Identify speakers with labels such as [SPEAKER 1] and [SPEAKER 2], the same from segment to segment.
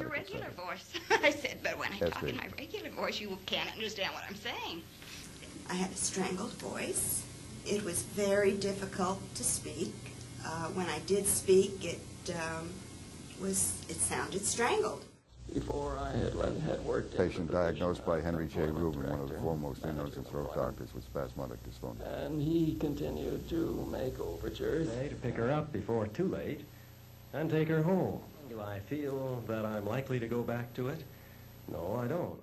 [SPEAKER 1] Your regular voice. I said, but when I talk in my regular voice, you can't understand what I'm saying.
[SPEAKER 2] I had a strangled voice. It was very difficult to speak. When I did speak, it sounded strangled.
[SPEAKER 3] Before I had worked.
[SPEAKER 4] Patient diagnosed by Henry J. Rubin, one of the foremost ear, nose, and throat doctors with spasmodic dysphonia.
[SPEAKER 3] And he continued to make overtures.
[SPEAKER 5] To pick her up before too late and take her home. Do I feel that I'm likely to go back to it? No, I don't.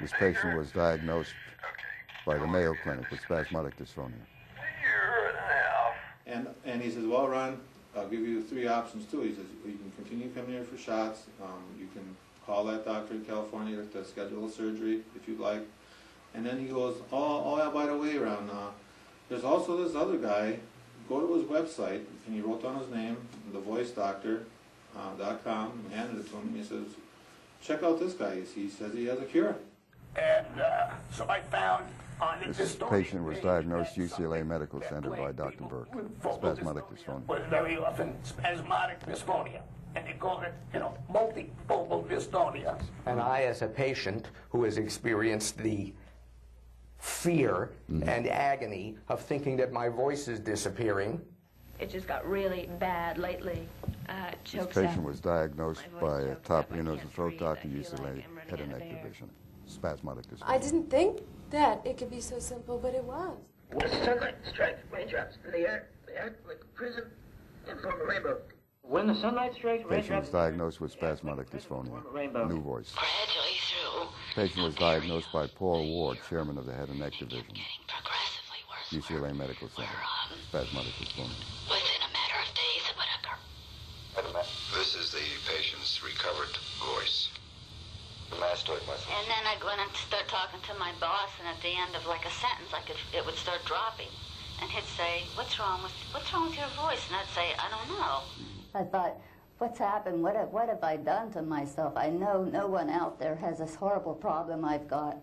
[SPEAKER 4] This patient was diagnosed by the Mayo Clinic with spasmodic dysphonia.
[SPEAKER 6] And he says, well, Ron, I'll give you 3 options too. He says, you can continue coming here for shots. You can call that doctor in California to schedule a surgery if you'd like. And then he goes, oh yeah, by the way, Ron, there's also this other guy. Go to his website, and he wrote down his name, thevoicedoctor.com, and handed it to him. And he says, check out this guy. He says he has a cure.
[SPEAKER 7] And so I found on
[SPEAKER 4] this patient was diagnosed UCLA Medical Center by Dr. Burke, spasmodic dysphonia.
[SPEAKER 7] Was very often spasmodic dysphonia, and they call it, multifocal dystonia.
[SPEAKER 8] And I, as a patient who has experienced the fear and agony of thinking that my voice is disappearing.
[SPEAKER 9] It just got really bad lately.
[SPEAKER 4] This patient was diagnosed by a top ear, nose, and throat doctor, UCLA Head and Neck Division, spasmodic dysphonia.
[SPEAKER 10] I didn't think that it could be so simple, but it was.
[SPEAKER 7] When the sunlight strikes raindrops in the air, they act like a prism and form a rainbow.
[SPEAKER 11] When the sunlight strikes raindrops...
[SPEAKER 4] Patient was diagnosed with spasmodic dysphonia, new voice.
[SPEAKER 1] Gradually through.
[SPEAKER 4] Patient was diagnosed by Paul Ward, chairman of the Head and Neck Division,
[SPEAKER 1] Progressively worse.
[SPEAKER 4] UCLA Medical Center, spasmodic dysphonia.
[SPEAKER 1] Within a matter of days, it would occur.
[SPEAKER 12] This is the patient's recovered voice. The mastoid muscle.
[SPEAKER 1] And then I'd go in and start talking to my boss, and at the end of like a sentence, it would start dropping. And he'd say, what's wrong with your voice? And I'd say, I don't know.
[SPEAKER 13] I thought, what's happened? What have I done to myself? I know no one out there has this horrible problem I've got.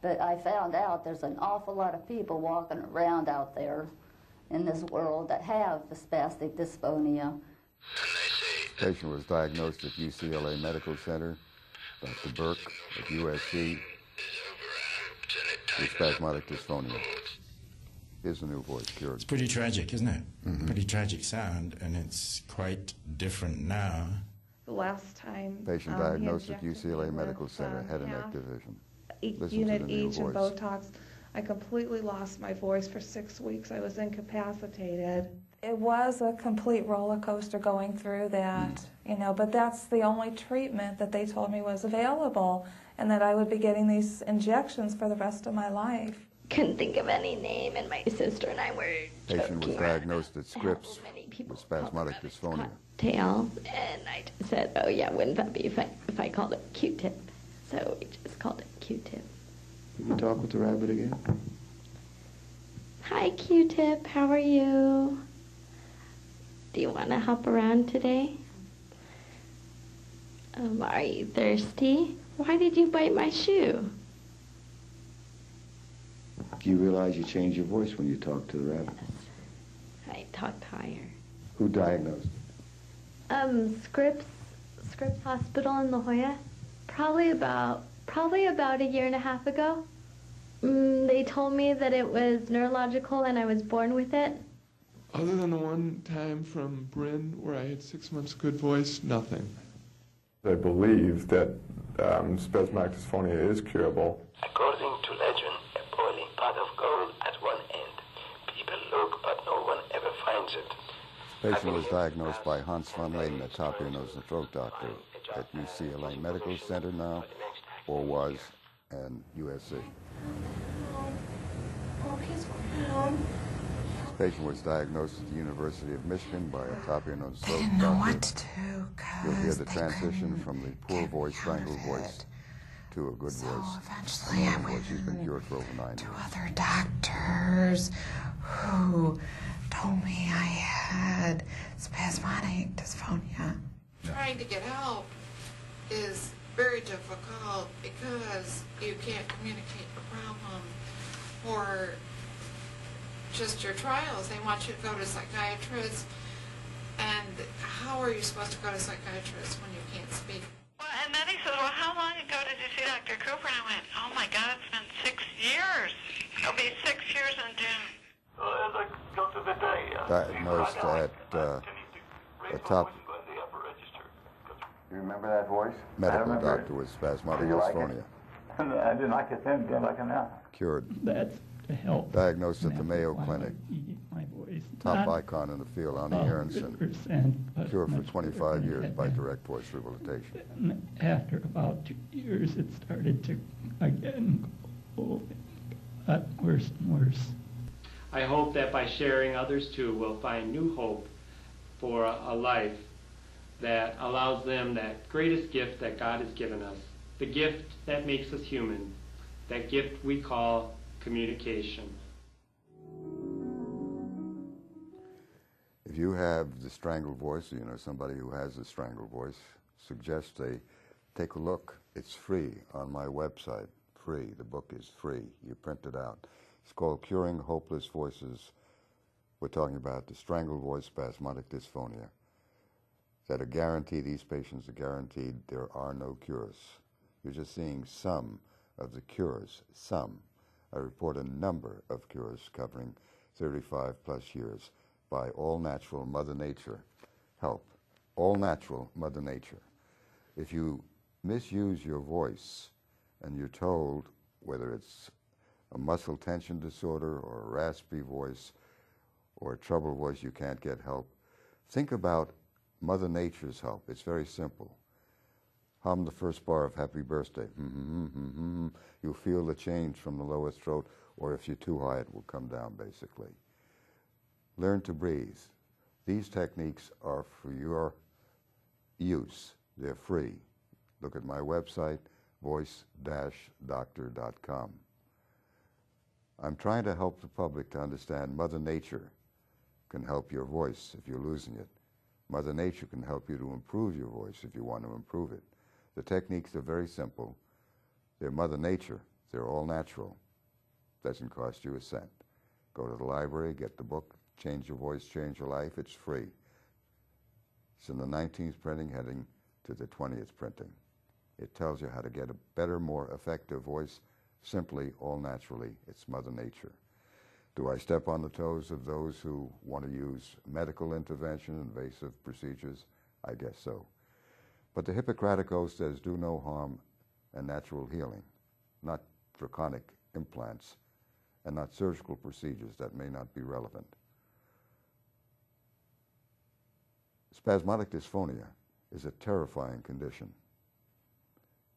[SPEAKER 13] But I found out there's an awful lot of people walking around out there in this world that have the spastic dysphonia.
[SPEAKER 4] Patient was diagnosed at UCLA Medical Center, Dr. Burke at USC, with spasmodic dysphonia. Here's a new voice cured.
[SPEAKER 14] It's pretty tragic, isn't it? Pretty tragic sound, and it's quite different now.
[SPEAKER 15] The last time
[SPEAKER 4] patient diagnosed at UCLA Medical Center, Head and Neck Division.
[SPEAKER 15] Unit each and Botox. I completely lost my voice for 6 weeks. I was incapacitated. It was a complete roller coaster going through that, but that's the only treatment that they told me was available, and that I would be getting these injections for the rest of my life.
[SPEAKER 9] Couldn't think of any name, and my sister and I were
[SPEAKER 4] patient was diagnosed at Scripps with spasmodic dysphonia.
[SPEAKER 9] Tail, and I just said, oh yeah, wouldn't that be if I called it Q-tip? So we just called it Q-tip.
[SPEAKER 6] Can you talk with the rabbit again?
[SPEAKER 9] Hi Q-tip, how are you? Do you want to hop around today? Are you thirsty? Why did you bite my shoe?
[SPEAKER 6] Do you realize you change your voice when you talk to the rabbit?
[SPEAKER 9] I talked higher.
[SPEAKER 6] Who diagnosed?
[SPEAKER 9] Scripps Hospital in La Jolla. Probably about a year and a half ago. They told me that it was neurological and I was born with it.
[SPEAKER 16] Other than the one time from Bryn where I had 6 months good voice, nothing.
[SPEAKER 17] I believe that spasmodic dysphonia is curable.
[SPEAKER 7] According to legend, a boiling pot of gold at one end. People look, but no one ever finds it.
[SPEAKER 4] Patient was diagnosed by Hans von Leyden, a top ear, nose, and throat doctor at UCLA Medical Center now, or was, and USC.
[SPEAKER 10] Oh, he's home.
[SPEAKER 4] This patient was diagnosed at the University of Michigan by a top ear, nose,
[SPEAKER 10] They
[SPEAKER 4] throat
[SPEAKER 10] didn't know
[SPEAKER 4] doctor.
[SPEAKER 10] what to do,
[SPEAKER 4] You'll hear the
[SPEAKER 10] they
[SPEAKER 4] transition from the poor voice, strangled voice, to a good voice.
[SPEAKER 10] Eventually I went
[SPEAKER 4] She's been cured for over 9 years.
[SPEAKER 10] to other doctors who told me I had spasmodic dysphonia.
[SPEAKER 18] Trying to get help is very difficult because you can't communicate the problem or just your trials. They want you to go to psychiatrists, and how are you supposed to go to a psychiatrist when you can't speak?
[SPEAKER 19] Well, and then he said, well, how long ago did you see Dr. Cooper? And I went, oh my God, it's been 6 years. It'll be 6 years in June.
[SPEAKER 7] As I go through the day,
[SPEAKER 4] Diagnosed at the top
[SPEAKER 12] You remember that voice?
[SPEAKER 4] medical doctor with spasmodic dysphonia.
[SPEAKER 12] I didn't like it then, didn't like it now.
[SPEAKER 4] Cured.
[SPEAKER 20] That's to help.
[SPEAKER 4] Diagnosed at the Mayo Clinic.
[SPEAKER 20] My voice.
[SPEAKER 4] Top icon in the field, Ani Aronson. Cured for 25 years by direct voice rehabilitation.
[SPEAKER 20] After about 2 years, it started to again go worse and worse.
[SPEAKER 21] I hope that by sharing, others too will find new hope for a life that allows them that greatest gift that God has given us, the gift that makes us human, that gift we call communication.
[SPEAKER 4] If you have the strangled voice, you know somebody who has a strangled voice, suggest they take a look. It's free on my website. Free. The book is free. You print it out. It's called Curing Hopeless Voices. We're talking about the strangled voice spasmodic dysphonia. That are guaranteed, these patients are guaranteed there are no cures. You're just seeing some of the cures, some. I report a number of cures covering 35 plus years by all natural Mother Nature help. All natural Mother Nature. If you misuse your voice and you're told whether it's a muscle tension disorder or a raspy voice or a troubled voice, you can't get help, think about Mother Nature's help. It's very simple. Hum the first bar of Happy Birthday. You'll feel the change from the lower throat, or if you're too high, it will come down, basically. Learn to breathe. These techniques are for your use. They're free. Look at my website, voice-doctor.com. I'm trying to help the public to understand Mother Nature can help your voice if you're losing it. Mother Nature can help you to improve your voice if you want to improve it. The techniques are very simple. They're Mother Nature. They're all natural. Doesn't cost you a cent. Go to the library, get the book, Change Your Voice, Change Your Life. It's free. It's in the 19th printing, heading to the 20th printing. It tells you how to get a better, more effective voice, simply, all naturally. It's Mother Nature. Do I step on the toes of those who want to use medical intervention, invasive procedures? I guess so. But the Hippocratic Oath says do no harm and natural healing, not draconic implants and not surgical procedures that may not be relevant. Spasmodic dysphonia is a terrifying condition.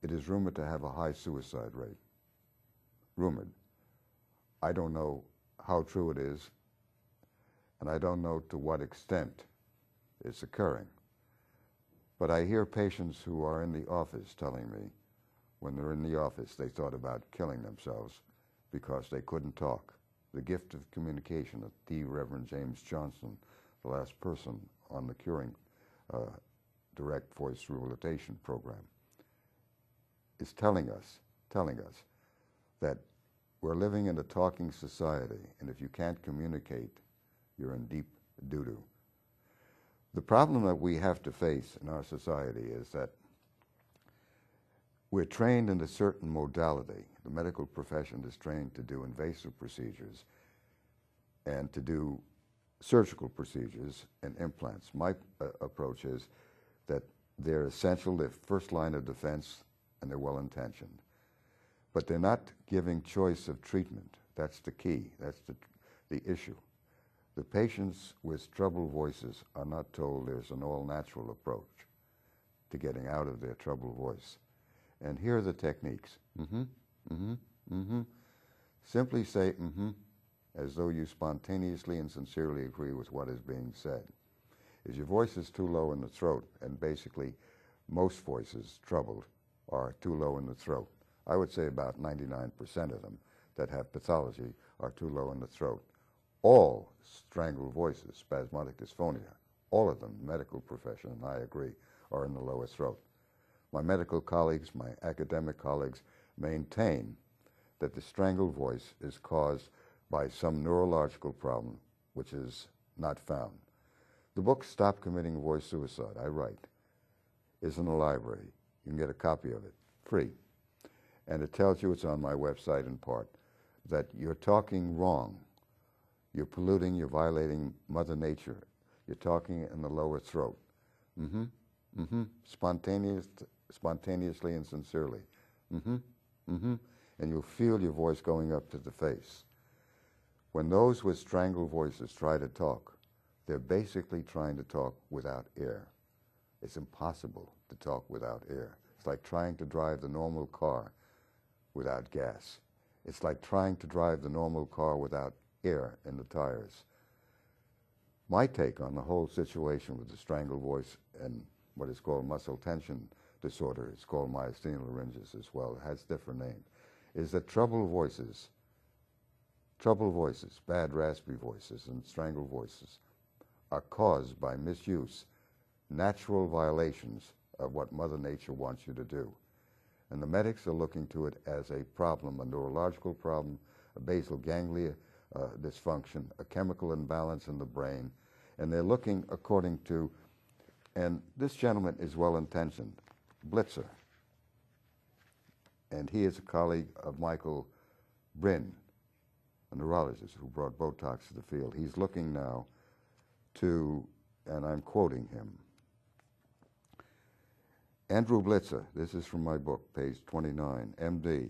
[SPEAKER 4] It is rumored to have a high suicide rate. Rumored. I don't know how true it is, and I don't know to what extent it's occurring. But I hear patients who are in the office telling me when they're in the office they thought about killing themselves because they couldn't talk. The gift of communication of the Reverend James Johnson, the last person on the Curing Direct Voice Rehabilitation Program, is telling us that we're living in a talking society, and if you can't communicate, you're in deep doo-doo. The problem that we have to face in our society is that we're trained in a certain modality. The medical profession is trained to do invasive procedures and to do surgical procedures and implants. My approach is that they're essential, they're first line of defense, and they're well-intentioned. But they're not giving choice of treatment. That's the key. That's the issue. The patients with troubled voices are not told there's an all-natural approach to getting out of their troubled voice. And here are the techniques. Simply say as though you spontaneously and sincerely agree with what is being said. If your voice is too low in the throat, and basically most voices troubled are too low in the throat, I would say about 99% of them that have pathology are too low in the throat. All strangled voices, spasmodic dysphonia, all of them, medical profession, and I agree, are in the lower throat. My medical colleagues, my academic colleagues maintain that the strangled voice is caused by some neurological problem which is not found. The book, Stop Committing Voice Suicide, I write, is in the library. You can get a copy of it, free. And it tells you, it's on my website in part, that you're talking wrong. You're polluting, you're violating Mother Nature. You're talking in the lower throat. Spontaneously and sincerely. And you'll feel your voice going up to the face. When those with strangled voices try to talk, they're basically trying to talk without air. It's impossible to talk without air. It's like trying to drive the normal car without gas. It's like trying to drive the normal car without air in the tires. My take on the whole situation with the strangled voice and what is called muscle tension disorder, it's called myasthenia laryngeus as well, it has different names, is that troubled voices, bad raspy voices and strangled voices, are caused by misuse, natural violations of what Mother Nature wants you to do. And the medics are looking to it as a problem, a neurological problem, a basal ganglia dysfunction, a chemical imbalance in the brain. And they're looking according to, and this gentleman is well-intentioned, Blitzer. And he is a colleague of Michael Bryn, a neurologist who brought Botox to the field. He's looking now to, and I'm quoting him, Andrew Blitzer, this is from my book, page 29, MD,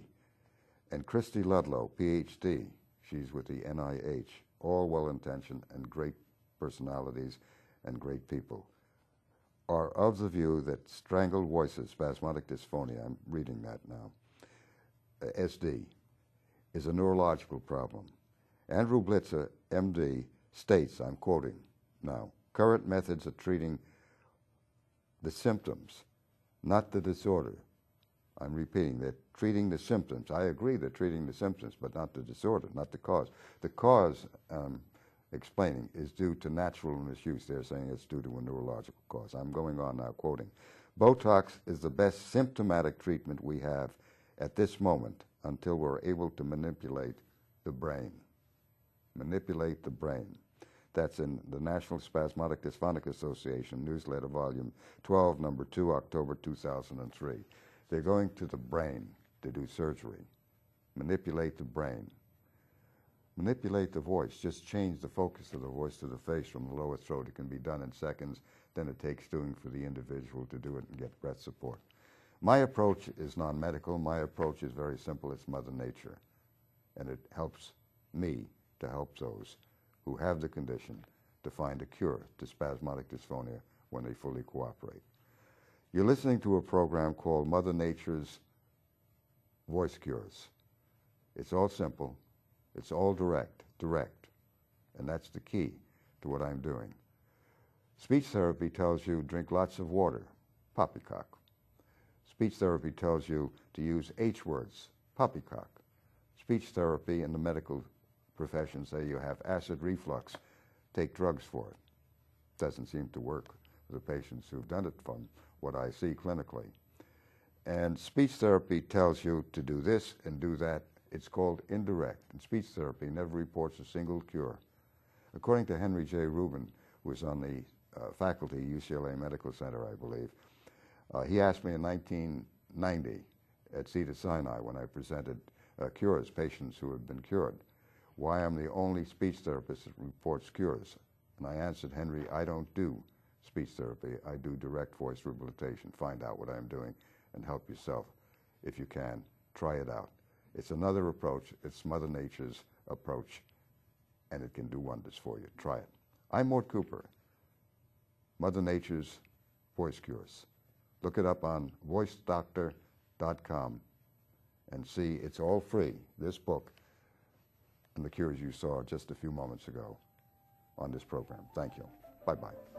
[SPEAKER 4] and Christy Ludlow, PhD, she's with the NIH, all well-intentioned and great personalities and great people, are of the view that strangled voices, spasmodic dysphonia, I'm reading that now, SD, is a neurological problem. Andrew Blitzer, MD, states, I'm quoting now, current methods of treating the symptoms, not the disorder. I'm repeating, they're treating the symptoms. I agree they're treating the symptoms, but not the disorder, not the cause. The cause, explaining, is due to natural misuse. They're saying it's due to a neurological cause. I'm going on now, quoting. Botox is the best symptomatic treatment we have at this moment until we're able to manipulate the brain. Manipulate the brain. That's in the National Spasmodic Dysphonic Association newsletter, volume 12, number 2, October 2003. They're going to the brain to do surgery. Manipulate the brain. Manipulate the voice. Just change the focus of the voice to the face from the lower throat. It can be done in seconds than it takes doing for the individual to do it and get breath support. My approach is non-medical. My approach is very simple. It's Mother Nature. And it helps me to help those who have the condition to find a cure to spasmodic dysphonia when they fully cooperate. You're listening to a program called Mother Nature's Voice Cures. It's all simple. It's all direct. And that's the key to what I'm doing. Speech therapy tells you drink lots of water, poppycock. Speech therapy tells you to use H words, poppycock. Speech therapy in the medical profession say you have acid reflux, take drugs for it. Doesn't seem to work for the patients who've done it from what I see clinically. And speech therapy tells you to do this and do that. It's called indirect. And speech therapy never reports a single cure. According to Henry J. Rubin, who was on the faculty at UCLA Medical Center, I believe, he asked me in 1990 at Cedars-Sinai when I presented cures, patients who had been cured, why I'm the only speech therapist that reports cures. And I answered, Henry, I don't do speech therapy. I do direct voice rehabilitation. Find out what I'm doing and help yourself if you can. Try it out. It's another approach. It's Mother Nature's approach, and it can do wonders for you. Try it. I'm Mort Cooper, Mother Nature's Voice Cures. Look it up on voicedoctor.com and see it's all free, this book, and the cures you saw just a few moments ago on this program. Thank you. Bye-bye.